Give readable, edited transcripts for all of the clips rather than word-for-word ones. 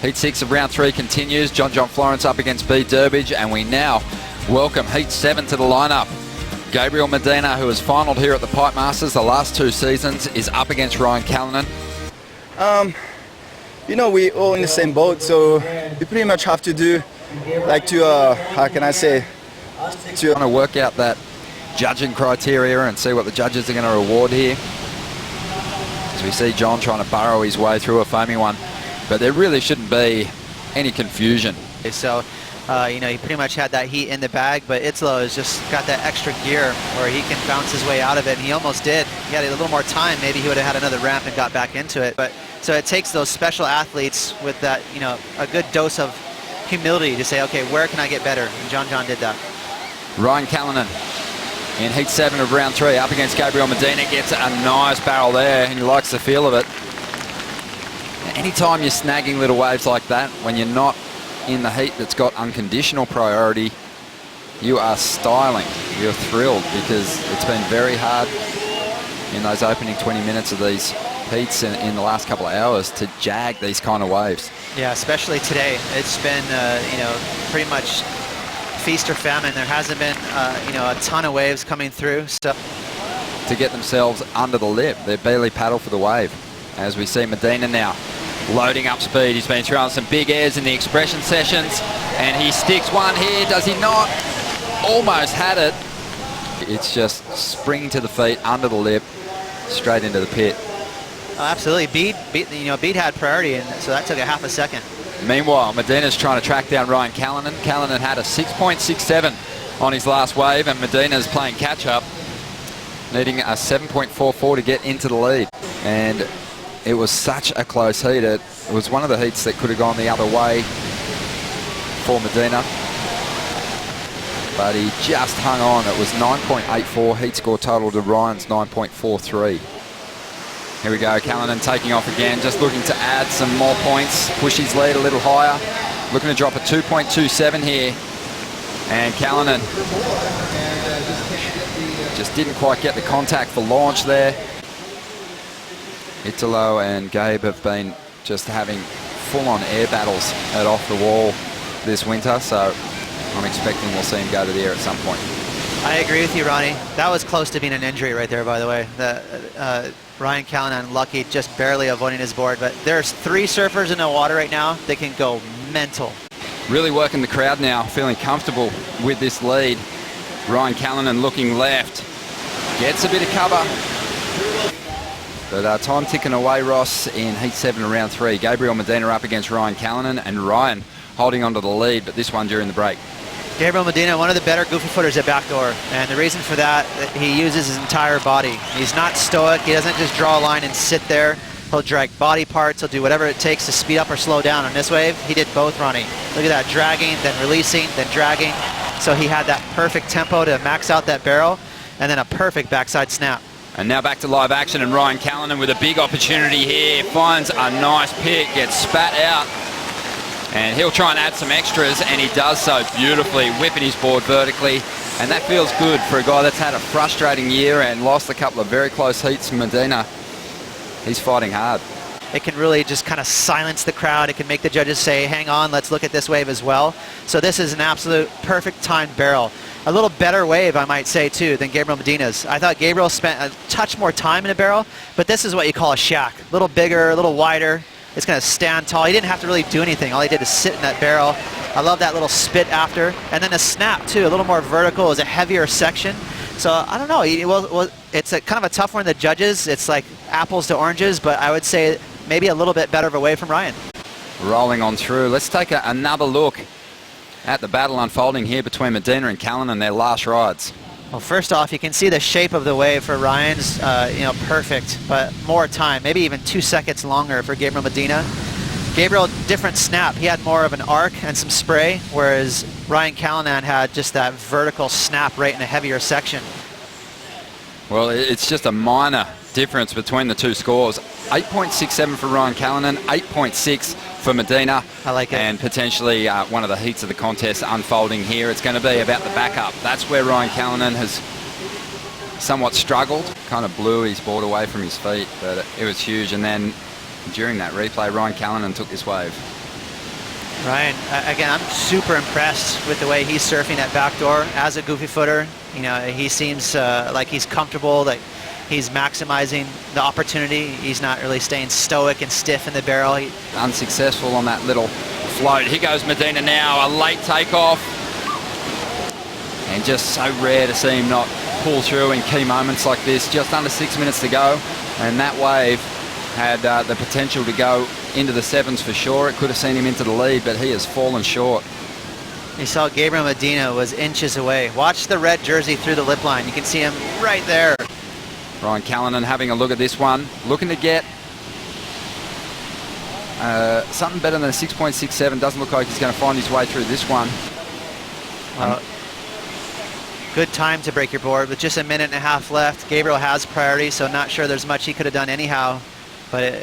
Heat 6 of round 3 continues. John Florence up against B. Durbridge, and we now welcome Heat 7 to the lineup. Gabriel Medina, who has finalled here at the Pipe Masters the last 2 seasons, is up against Ryan Callinan. You know, we all in the same boat, so we pretty much have to do, like, to how can I say, to trying to work out that judging criteria and see what the judges are going to reward here. As we see John trying to burrow his way through a foamy one, but there really shouldn't be any confusion. So, you know, he pretty much had that heat in the bag, but Itzlo has just got that extra gear where he can bounce his way out of it, and he almost did. He had a little more time, maybe he would have had another ramp and got back into it. But so it takes those special athletes with that, you know, a good dose of humility to say, okay, where can I get better? And John did that. Ryan Callinan in Heat 7 of round 3 up against Gabriel Medina, gets a nice barrel there, and he likes the feel of it. Anytime you're snagging little waves like that, when you're not in the heat that's got unconditional priority, you are styling. You're thrilled, because it's been very hard in those opening 20 minutes of these heats in the last couple of hours to jag these kind of waves. Yeah, especially today. It's been, you know, pretty much feast or famine. There hasn't been, you know, a ton of waves coming through. So to get themselves under the lip, they barely paddle for the wave. As we see Medina now loading up speed. He's been throwing some big airs in the expression sessions, and he sticks one here. Does he not? Almost had it. It's just springing to the feet, under the lip, straight into the pit. Oh, absolutely. Beat had priority, and so that took a half a second. Meanwhile, Medina's trying to track down Ryan Callinan. Callinan had a 6.67 on his last wave, and Medina's playing catch-up, needing a 7.44 to get into the lead. And it was such a close heat. It was one of the heats that could have gone the other way for Medina, but he just hung on. It was 9.84 heat score total to Ryan's 9.43. Here we go, Callinan taking off again, just looking to add some more points, push his lead a little higher, looking to drop a 2.27 here. And Callinan just didn't quite get the contact for launch there. Italo and Gabe have been just having full-on air battles at off the wall this winter, so I'm expecting we'll see him go to the air at some point. I agree with you, Ronnie. That was close to being an injury right there, by the way. Ryan Callinan, lucky, just barely avoiding his board, but there's 3 surfers in the water right now. They can go mental. Really working the crowd now, feeling comfortable with this lead. Ryan Callinan looking left, gets a bit of cover. But time ticking away, Ross, in Heat 7 of round 3. Gabriel Medina up against Ryan Callinan, and Ryan holding onto the lead, but this one during the break. Gabriel Medina, one of the better goofy footers at backdoor, and the reason for that, he uses his entire body. He's not stoic. He doesn't just draw a line and sit there. He'll drag body parts. He'll do whatever it takes to speed up or slow down. On this wave, he did both, Ronnie. Look at that, dragging, then releasing, then dragging. So he had that perfect tempo to max out that barrel, and then a perfect backside snap. And now back to live action, and Ryan Callinan with a big opportunity here. Finds a nice pick, gets spat out. And he'll try and add some extras, and he does so beautifully, whipping his board vertically. And that feels good for a guy that's had a frustrating year and lost a couple of very close heats. Medina, he's fighting hard. It can really just kind of silence the crowd. It can make the judges say, hang on, let's look at this wave as well. So this is an absolute perfect timed barrel. A little better wave, I might say, too, than Gabriel Medina's. I thought Gabriel spent a touch more time in a barrel, but this is what you call a shack. A little bigger, a little wider. It's going to stand tall. He didn't have to really do anything. All he did is sit in that barrel. I love that little spit after. And then the snap, too, a little more vertical. It was a heavier section. So, I don't know. It's a kind of a tough one to the judges. It's like apples to oranges, but I would say maybe a little bit better of a wave from Ryan. Rolling on through. Let's take another look at the battle unfolding here between Medina and Callinan and their last rides. Well, first off, you can see the shape of the wave for Ryan's, you know, perfect, but more time, maybe even 2 seconds longer for Gabriel Medina. Gabriel, different snap. He had more of an arc and some spray, whereas Ryan Callinan had just that vertical snap right in a heavier section. Well, it's just a minor difference between the two scores. 8.67 for Ryan Callinan, 8.6 for Medina. I like it. And potentially one of the heats of the contest unfolding here. It's going to be about the backup. That's where Ryan Callinan has somewhat struggled. Kind of blew his board away from his feet, but it was huge. And then during that replay, Ryan Callinan took this wave. Ryan, again, I'm super impressed with the way he's surfing at backdoor as a goofy footer. You know, he seems like he's comfortable, that he's maximizing the opportunity. He's not really staying stoic and stiff in the barrel. Unsuccessful on that little float. Here goes Medina now, a late takeoff. And just so rare to see him not pull through in key moments like this. Just under 6 minutes to go. And that wave had the potential to go into the sevens for sure. It could have seen him into the lead, but he has fallen short. You saw Gabriel Medina was inches away. Watch the red jersey through the lip line. You can see him right there. Ryan Callinan having a look at this one. Looking to get something better than a 6.67. Doesn't look like he's going to find his way through this one. Good time to break your board with just a minute and a half left. Gabriel has priority, so not sure there's much he could have done anyhow. But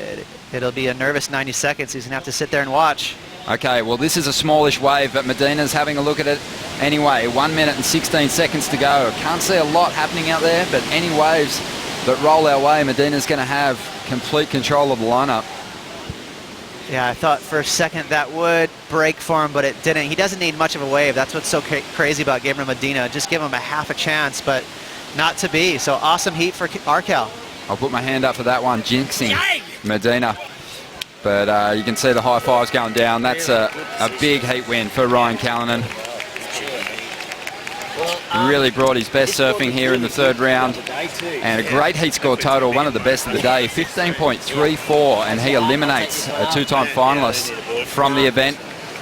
it'll be a nervous 90 seconds. He's going to have to sit there and watch. Okay, well, this is a smallish wave, but Medina's having a look at it anyway. 1 minute and 16 seconds to go. Can't see a lot happening out there, but any waves that roll our way, Medina's going to have complete control of the lineup. Yeah, I thought for a second that would break for him, but it didn't. He doesn't need much of a wave. That's what's so crazy about Gabriel Medina. Just give him a half a chance, but not to be. So awesome heat for Arcal. I'll put my hand up for that one, jinxing Medina. But you can see the high fives going down. That's a big heat win for Ryan Callinan. He really brought his best surfing here in the third round. And a great heat score total, one of the best of the day, 15.34, and he eliminates a two-time finalist from the event.